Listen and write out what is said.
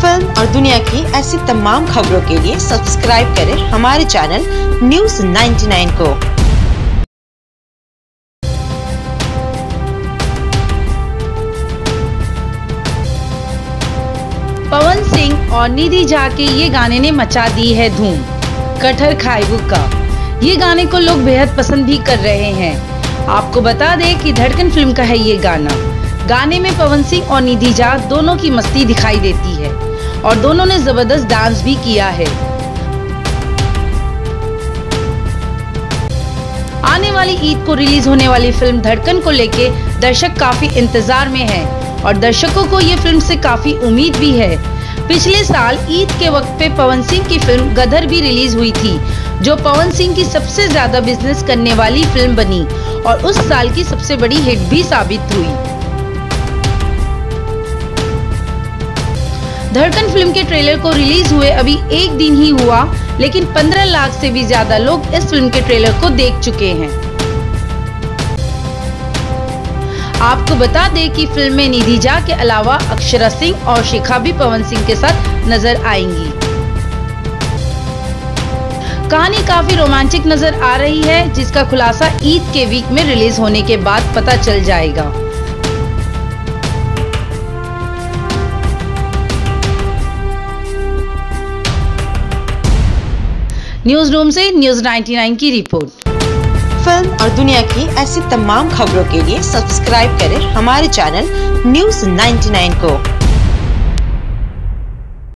Film और दुनिया की ऐसी तमाम खबरों के लिए सब्सक्राइब करें हमारे चैनल न्यूज़ 99 को। पवन सिंह और निधि झा के ये गाने ने मचा दी है धूम। कटहर खाइबू का ये गाने को लोग बेहद पसंद भी कर रहे हैं। आपको बता दें कि धड़कन फिल्म का है ये गाना। गाने में पवन सिंह और निधि झा दोनों की मस्ती दिखाई देती है और दोनों ने जबरदस्त डांस भी किया है। आने वाली ईद को रिलीज होने वाली फिल्म धड़कन को लेके दर्शक काफी इंतजार में हैं और दर्शकों को ये फिल्म से काफी उम्मीद भी है। पिछले साल ईद के वक्त पे पवन सिंह की फिल्म गदर भी रिलीज हुई थी, जो पवन सिंह की सबसे ज्यादा बिजनेस करने वाली फिल्म बनी और उस साल की सबसे बड़ी हिट भी साबित हुई। धड़कन फिल्म के ट्रेलर को रिलीज हुए अभी एक दिन ही हुआ, लेकिन 15 लाख से भी ज्यादा लोग इस फिल्म के ट्रेलर को देख चुके हैं। आपको बता दें कि फिल्म में निधि झा के अलावा अक्षरा सिंह और शिखा भी पवन सिंह के साथ नजर आएंगी। कहानी काफी रोमांचक नजर आ रही है, जिसका खुलासा ईद के वीक में रिलीज होने के बाद पता चल जाएगा। न्यूज रूम से न्यूज़ 99 की रिपोर्ट। फिल्म और दुनिया की ऐसी तमाम खबरों के लिए सब्सक्राइब करें हमारे चैनल न्यूज़ 99 को।